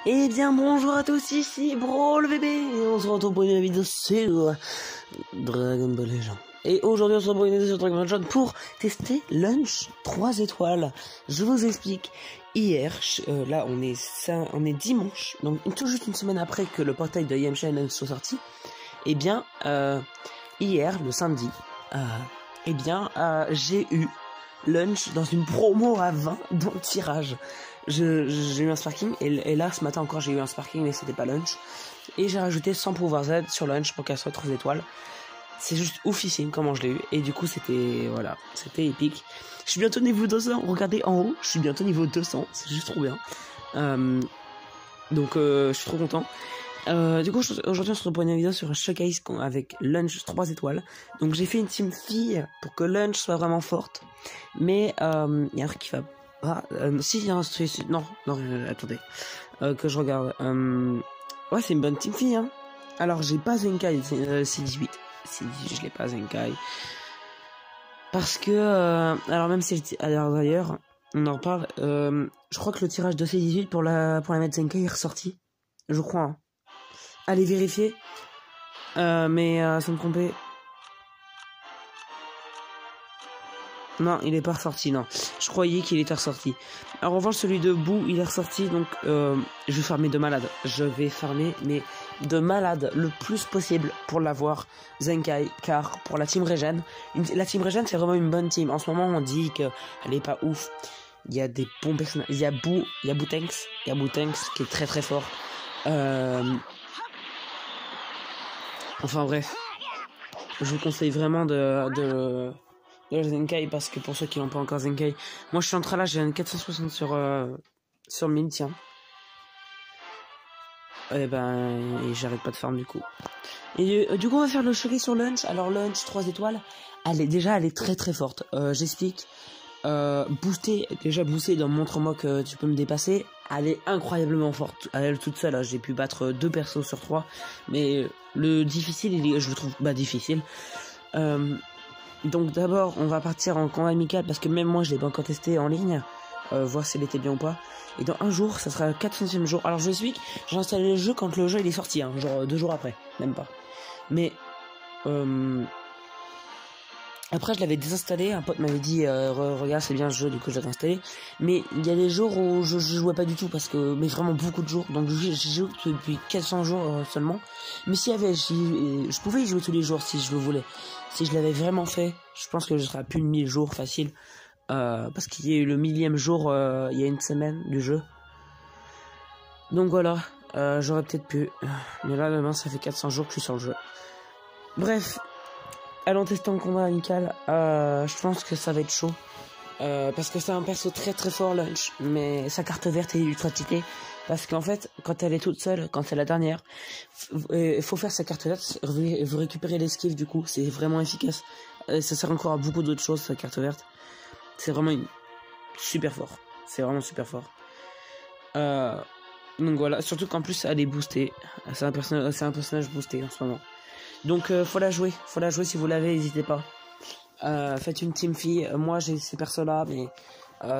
Eh bien bonjour à tous, ici Bro le bébé, et on se retrouve pour une vidéo sur Dragon Ball Legends. Et aujourd'hui on se retrouve pour une vidéo sur Dragon Ball Legends pour tester Lunch 3 étoiles. Je vous explique, hier, là on est dimanche, donc tout juste une semaine après que le portail de Yam Channel soit sorti. Eh bien, hier, le samedi, j'ai eu Lunch dans une promo à 20 dans le tirage. J'ai eu un Sparking et là ce matin encore j'ai eu un Sparking mais c'était pas Lunch. Et j'ai rajouté 100 pouvoirs Z sur Lunch pour qu'elle soit 3 étoiles. C'est juste oufissime comment je l'ai eu. Et du coup c'était, voilà, c'était épique. Je suis bientôt niveau 200, regardez en haut, je suis bientôt niveau 200, c'est juste trop bien. Donc je suis trop content. Du coup aujourd'hui on se retrouve pour une vidéo sur un showcase avec Lunch 3 étoiles. Donc j'ai fait une team fille pour que Lunch soit vraiment forte. Mais il y a un truc qui va pas... si, non, attendez. Que je regarde. Ouais, c'est une bonne team fille, hein. Alors j'ai pas Zenkai, c'est 18. C'est 18, je l'ai pas Zenkai. Parce que... alors même si... Alors d'ailleurs, on en parle. Je crois que le tirage de C18 pour la mettre Zenkai est ressorti. Je crois, hein. Allez vérifier. Mais sans me tromper. Non, il est pas ressorti, non. Je croyais qu'il était ressorti. En revanche, celui de Boo, il est ressorti, donc je vais farmer de malade. Je vais farmer, mais de malade, le plus possible pour l'avoir Zenkai, car pour la team Regen, la team Regen, c'est vraiment une bonne team. En ce moment, on dit qu'elle est pas ouf. Il y a des bons personnages. Il y a Bootanks qui est très très fort. Enfin bref, je vous conseille vraiment de Zenkai, parce que pour ceux qui n'ont pas encore Zenkai, moi je suis en train là, j'ai un 460 sur 1000, tiens. Et j'arrête pas de farm du coup. Et du coup on va faire le showcase sur Lunch. Alors Lunch 3 étoiles, elle est très très forte. J'explique. Booster dans Montre-moi que tu peux me dépasser, elle est incroyablement forte. Elle toute seule, j'ai pu battre 2 persos sur 3. Mais le difficile, je le trouve difficile. Donc d'abord on va partir en combat amical, parce que même moi je l'ai pas encore testé en ligne, voir s'il était bien ou pas. Et dans un jour, ça sera le 400e jour. Alors je vous explique, j'ai installé le jeu quand le jeu il est sorti, hein, genre 2 jours après, même pas. Mais après je l'avais désinstallé, un pote m'avait dit regarde c'est bien ce jeu, du coup je l'ai installé. Mais il y a des jours où je jouais pas du tout, parce que mais vraiment beaucoup de jours. Donc j'ai joué depuis 400 jours seulement. Mais je pouvais y jouer tous les jours si je le voulais. Si je l'avais vraiment fait, je pense que je serais à plus de 1000 jours facile. Parce qu'il y a eu le 1000e jour il y a une semaine du jeu. Donc voilà, j'aurais peut-être pu. Mais là demain ça fait 400 jours que je suis sur le jeu. Bref. Allons tester en combat amical. Je pense que ça va être chaud. Parce que c'est un perso très très fort Lunch. Mais sa carte verte est ultra cheatée. Parce qu'en fait, quand elle est toute seule, quand c'est la dernière, il faut faire sa carte verte. Vous récupérez l'esquive du coup. C'est vraiment efficace. Ça sert encore à beaucoup d'autres choses, sa carte verte. C'est vraiment super fort. C'est vraiment super fort. Donc voilà. Surtout qu'en plus elle est boostée. C'est un personnage boosté en ce moment. Donc faut la jouer si vous l'avez, n'hésitez pas. Faites une team fille. Moi j'ai ces persos là, mais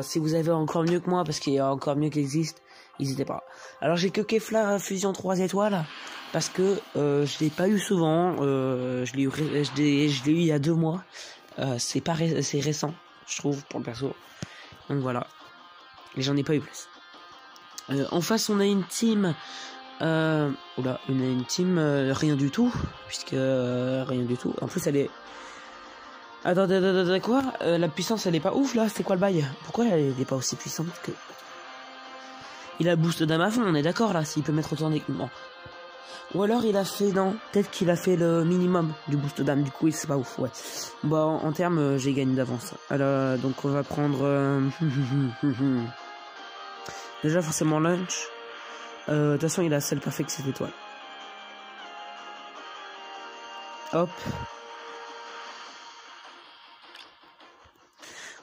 si vous avez encore mieux que moi, parce qu'il y a encore mieux qui existe, n'hésitez pas. Alors j'ai que Kefla Fusion 3 étoiles, parce que je l'ai pas eu souvent. Je l'ai eu il y a 2 mois. C'est récent, je trouve, pour le perso. Donc voilà. Et j'en ai pas eu plus. En face on a une team. On a une team rien du tout, puisque rien du tout. En plus elle est... Attendez, quoi? La puissance elle est pas ouf là, c'est quoi le bail? Pourquoi elle est pas aussi puissante que... Il a boost d'âme à fond, on est d'accord là, s'il peut mettre autant d'équipement. Ou alors il a fait... Non, peut-être qu'il a fait le minimum du boost d'âme, du coup c'est pas ouf, ouais. Bon, en termes, j'ai gagné d'avance. Alors, donc on va prendre... Déjà forcément Lunch. De toute façon il a celle perfect 7 étoiles. Hop.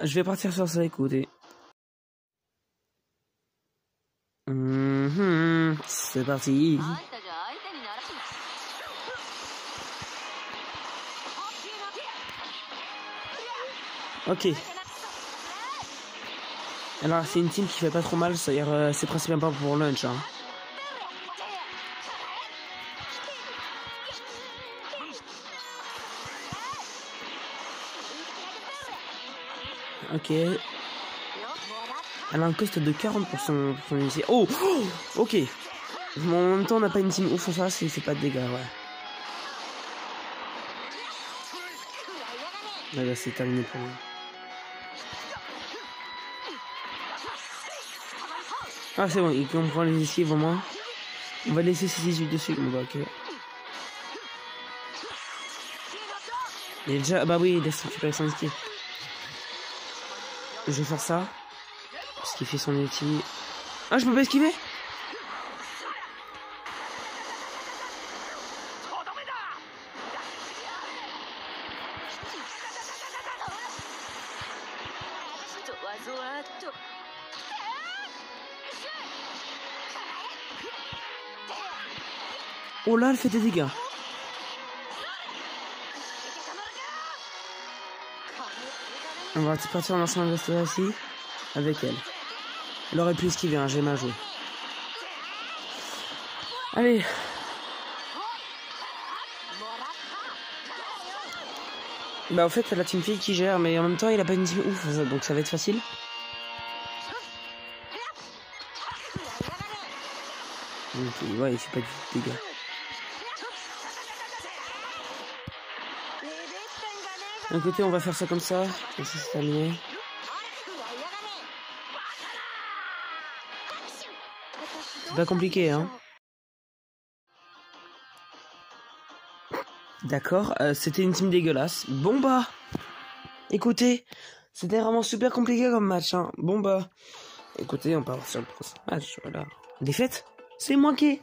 Je vais partir sur ça, écoutez. C'est parti. Ok. Alors c'est une team qui fait pas trop mal, c'est-à-dire c'est principalement pour Lunch, hein. Ok. Elle a un cost de 40 pour son initié. Oh, ok. Bon, en même temps, on n'a pas une team ouf en face, il fait pas de dégâts, ouais. Là, c'est terminé pour moi. Ah, c'est bon, il comprend les esquives au moins. On va laisser ces 18 dessus. Bon, bah, ok. Il est déjà. Bah oui, il laisse récupérer son esquive. Je vais faire ça. Parce qu'il fait son ulti. Ah, je peux pas esquiver? Oh là, elle fait des dégâts. On va partir en lançant un veste ici avec elle. Elle aurait pu esquiver, hein, j'ai mal joué. Allez. Bah, en fait, c'est la team fille qui gère, mais en même temps, il a pas une team ouf, donc ça va être facile. Donc, ouais, il fait pas de dégâts. D'un côté, on va faire ça comme ça. Et ça, c'est terminé. C'est pas compliqué, hein. D'accord, c'était une team dégueulasse. Bon bah, écoutez, c'était vraiment super compliqué comme match, hein. Bon bah, écoutez, on part sur le prochain match, voilà. Défaite, c'est manqué.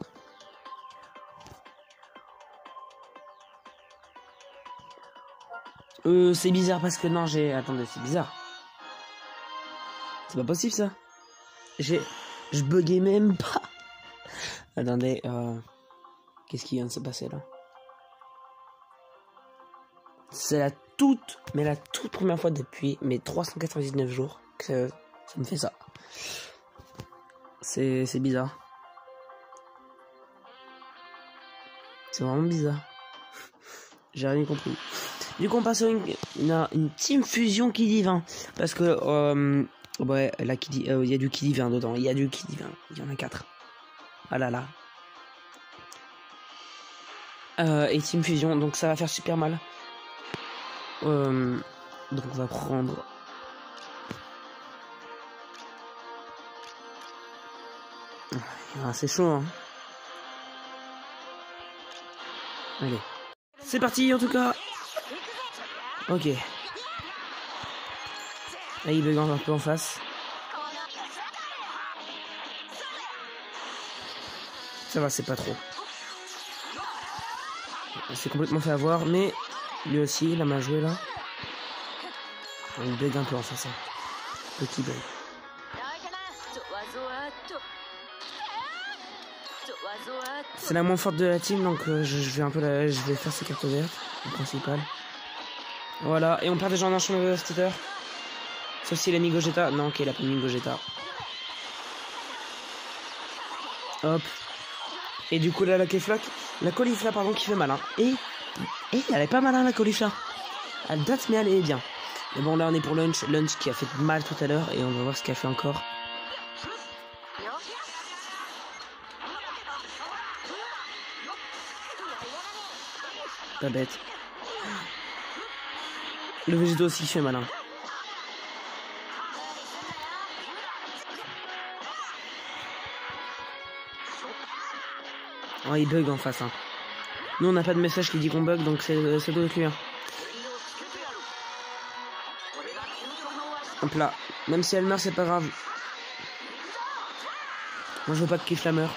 C'est bizarre parce que non, attendez, c'est bizarre. C'est pas possible ça. Je buguais même pas. Attendez, qu'est-ce qui vient de se passer là? C'est la toute première fois depuis mes 399 jours que ça me fait ça. C'est bizarre. C'est vraiment bizarre. J'ai rien compris. Du coup, on passe sur une team fusion qui divin. Parce que, ouais, là, il y a du qui divin dedans. Il y a du qui divin. Il y en a 4. Ah là là. Et team fusion, donc ça va faire super mal. Donc on va prendre. Ah, c'est chaud, hein. Allez. C'est parti, en tout cas. Ok. Là, il bug un peu en face. Ça va, c'est pas trop. Il s'est complètement fait avoir, mais lui aussi, il a mal joué là. Il bug un peu en face. Hein. Petit bug. C'est la moins forte de la team, donc je vais faire ses cartes vertes, le principal. Voilà, et on perd déjà en enchaînement de Dévastateur. Sauf s'il a mis Gogeta. Non, ok, il a pas mis Gogeta. Hop. Et du coup là, la caulifla, pardon, qui fait mal. Hein. Et elle est pas malin, la caulifla. Elle date, mais elle est bien. Mais bon, là, on est pour Lunch. Lunch qui a fait mal tout à l'heure, et on va voir ce qu'elle fait encore. Pas bête. Le Végéto aussi fait malin. Oh, il bug en face. Hein. Nous, on n'a pas de message qui dit qu'on bug, donc ça doit être lui. Hein. Hop là. Même si elle meurt, c'est pas grave. Moi, je veux pas que Kifla meure.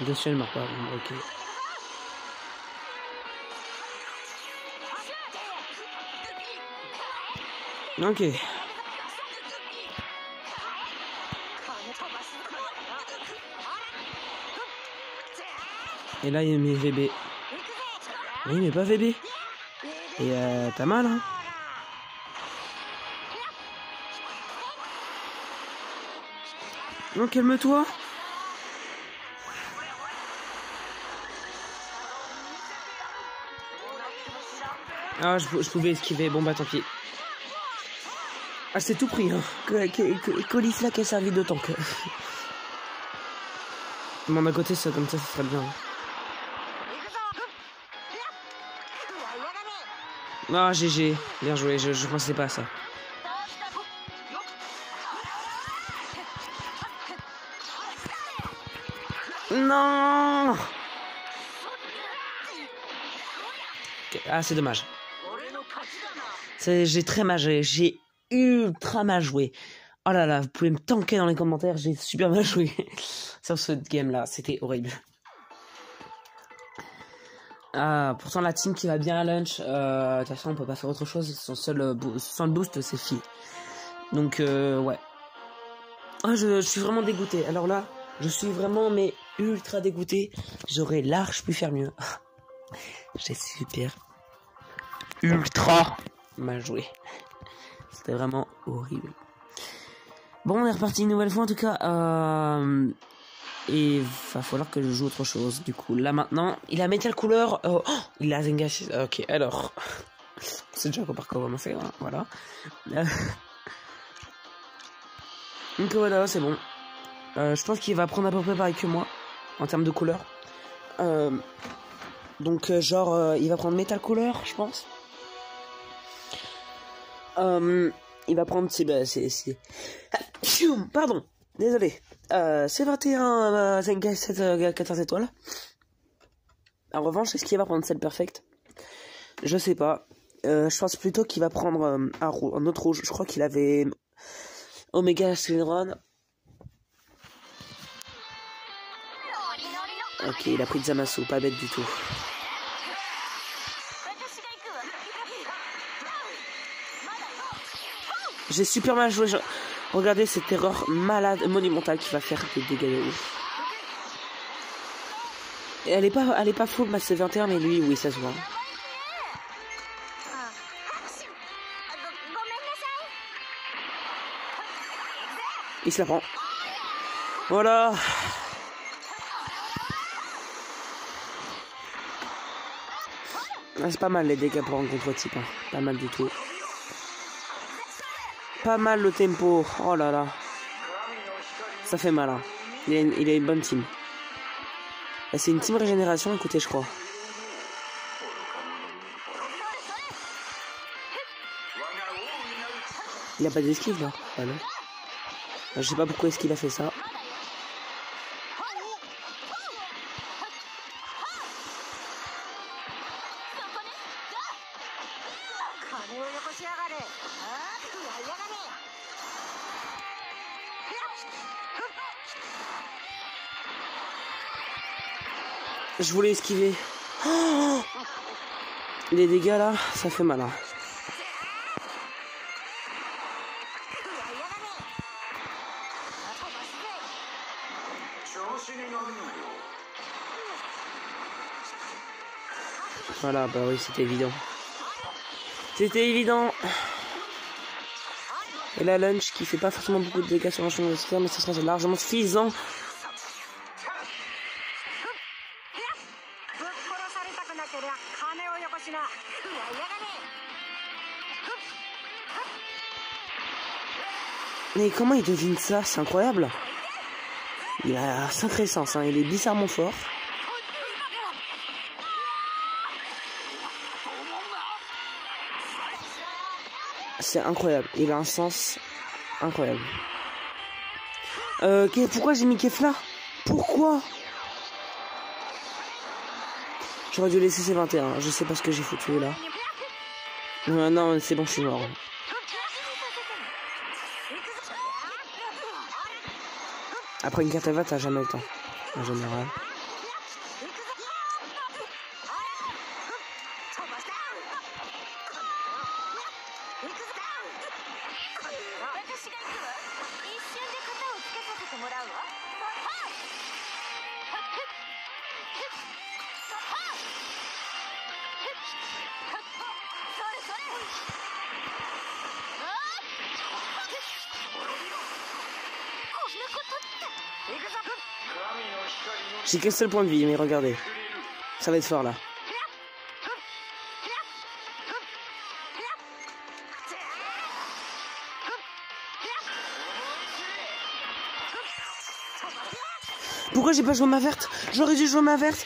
Bien sûr, elle meurt pas. Ok. Ok. Et là, il met VB. Oui, mais pas VB. Et t'as mal, hein? Non, calme-toi. Ah, je pouvais esquiver. Bon, bah tant pis. Ah, c'est tout pris, hein. Colis là qui a servi de tank. Bon, d'un côté, ça, comme ça serait bien. Ah, GG. Bien joué, je pensais pas à ça. Non. Ah, c'est dommage. J'ai très mal joué. J'ai ultra mal joué. Oh là là, vous pouvez me tanker dans les commentaires. J'ai super mal joué sur ce game-là. C'était horrible. Ah, pourtant la team qui va bien à lunch. De toute façon, on peut pas faire autre chose. Son seul sans le boost, c'est Phi. Donc, ouais. Ah, je suis vraiment dégoûté. Alors là, je suis vraiment, mais ultra dégoûté. J'aurais large pu faire mieux. J'ai super ultra mal joué. C'était vraiment horrible. Bon, on est reparti une nouvelle fois en tout cas. Et va falloir que je joue autre chose. Du coup, là maintenant, il a Metal Cooler. Oh, il a Zengas. Ok, alors. C'est déjà par quoi on va faire. Hein, voilà. Donc voilà, c'est bon. Je pense qu'il va prendre à peu près pareil que moi. En termes de couleur. Donc genre, il va prendre Metal Cooler, je pense. Il va prendre pardon, désolé. C'est 21 Zengai 7 14 étoiles. En revanche, est-ce qu'il va prendre celle perfecte? Je sais pas. Je pense plutôt qu'il va prendre un autre rouge. Je crois qu'il avait Omega Shenron. Ok, il a pris Zamasu, pas bête du tout. J'ai super mal joué. Regardez cette erreur malade, monumentale qui va faire des dégâts de ouf. Et elle est pas full, bah c'est 21, mais lui, oui, ça se voit. Il se la prend. Voilà. Ah, c'est pas mal les dégâts pour un contre-type. Hein. Pas mal du tout. Pas mal le tempo. Oh là là. Ça fait mal. Hein. Il a une bonne team. C'est une team régénération, écoutez, je crois. Il a pas d'esquive là. Ah non. Je sais pas pourquoi est-ce qu'il a fait ça. Je voulais esquiver. Oh, les dégâts là, ça fait mal. Hein. Voilà, bah oui, c'était évident. C'était évident. Et la lunch qui fait pas forcément beaucoup de dégâts sur l'enchaînement de sphère, mais ce sera largement suffisant. Mais comment il devine ça? C'est incroyable. Il a un sacré sens, hein. Il est bizarrement fort. C'est incroyable. Il a un sens incroyable. Pourquoi j'ai mis Kefla? Pourquoi? J'aurais dû laisser ces 21. Je sais pas ce que j'ai foutu là. Non, c'est bon, je suis mort. Après une carte à 20, t'as jamais le temps. En général. J'ai qu'un seul point de vie, mais regardez. Ça va être fort là. Pourquoi j'ai pas joué ma verte? J'aurais dû jouer ma verte.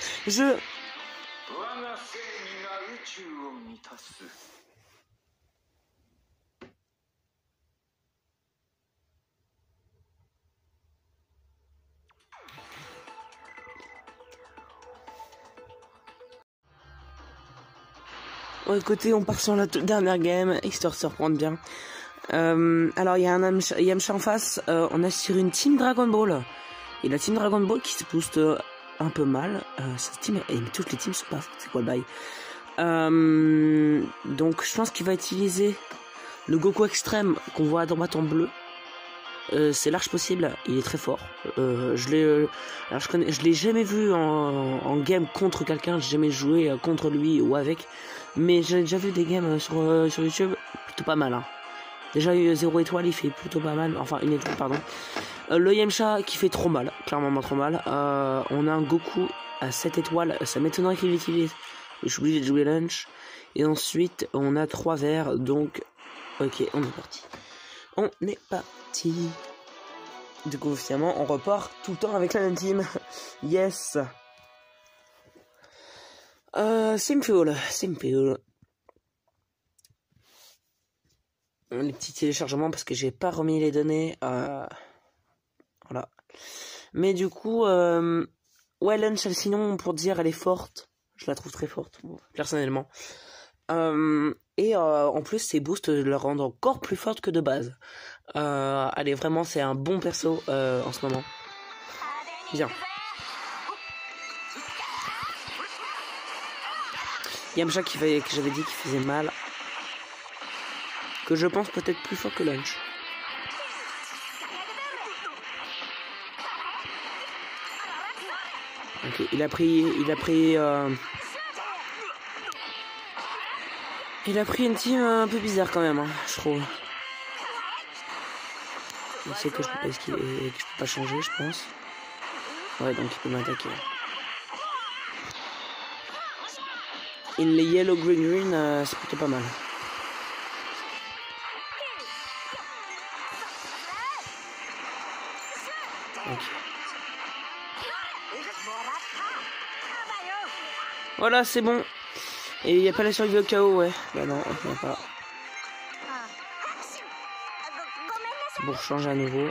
Bon, écoutez, on part sur la toute dernière game, histoire de se reprendre bien. Alors, il y a un Yamcha en face. On a sur une team Dragon Ball. Et la team Dragon Ball qui se booste un peu mal. Cette team, et toutes les teams sont pas fortes. C'est quoi le bail? Donc, je pense qu'il va utiliser le Goku extrême qu'on voit à droite en bleu. C'est large possible, il est très fort. Je l'ai jamais vu en game contre quelqu'un, j'ai jamais joué contre lui ou avec, mais j'ai déjà vu des games sur YouTube, plutôt pas mal. Hein. Déjà 0 étoile, il fait plutôt pas mal, enfin 1 étoile pardon. Le Yamcha qui fait trop mal, clairement trop mal. On a un Goku à 7 étoiles, ça m'étonnerait qu'il l'utilise. Je suis obligé de jouer lunch. Et ensuite on a 3 verres, donc ok, on est parti. On est parti. Du coup, officiellement, on repart tout le temps avec la même team. Yes. Simple. Les petits téléchargements parce que j'ai pas remis les données. Voilà. Mais du coup, ouais, Lunch, sinon, pour dire, elle est forte. Je la trouve très forte, personnellement. En plus, ces boosts la rendent encore plus forte que de base. Allez, vraiment, c'est un bon perso en ce moment. Bien. Yamcha que j'avais dit qu'il faisait mal. Que je pense peut-être plus fort que Lunch. Ok, il a pris une team un peu bizarre quand même, hein, je trouve. Il sait que je peux pas esquiver, que je peux pas changer, je pense. Ouais, donc il peut m'attaquer. In les yellow green, c'est plutôt pas mal. Ok. Voilà, c'est bon. Et il n'y a pas la survie au chaos, ouais. Bah non, il n'y a pas. C'est pour changer à nouveau.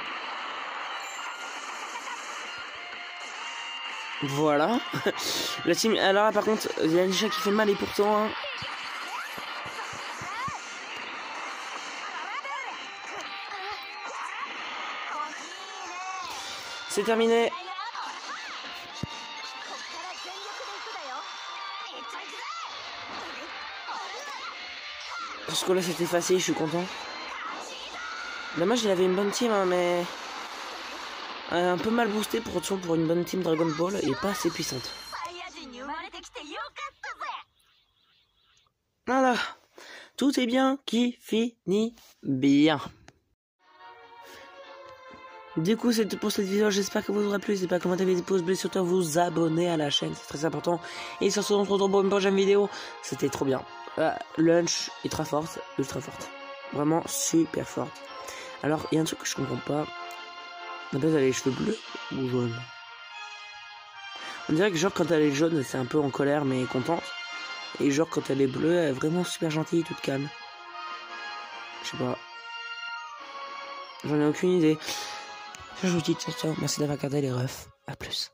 Voilà. La team. Alors, par contre, il y a Nisha qui fait mal et pourtant. Hein... C'est terminé. Parce que là c'était facile, je suis content. Dommage, il avait une bonne team, hein, mais un peu mal boosté pour une bonne team Dragon Ball et pas assez puissante. Voilà, tout est bien qui finit bien. Du coup, c'est tout pour cette vidéo. J'espère que vous aurez plu. N'hésitez pas à commenter, des pouces bleus, surtout vous abonner à la chaîne, c'est très important. Et sur ce, on se retrouve pour une prochaine vidéo. C'était trop bien. Lunch est très forte, ultra forte. Vraiment super forte. Alors, il y a un truc que je comprends pas. La base, elle a les cheveux bleus ou jaunes? On dirait que genre quand elle est jaune, c'est un peu en colère mais contente. Et genre quand elle est bleue, elle est vraiment super gentille, toute calme. Je sais pas. J'en ai aucune idée. Je vous dis ciao ciao, merci d'avoir regardé les refs. A plus.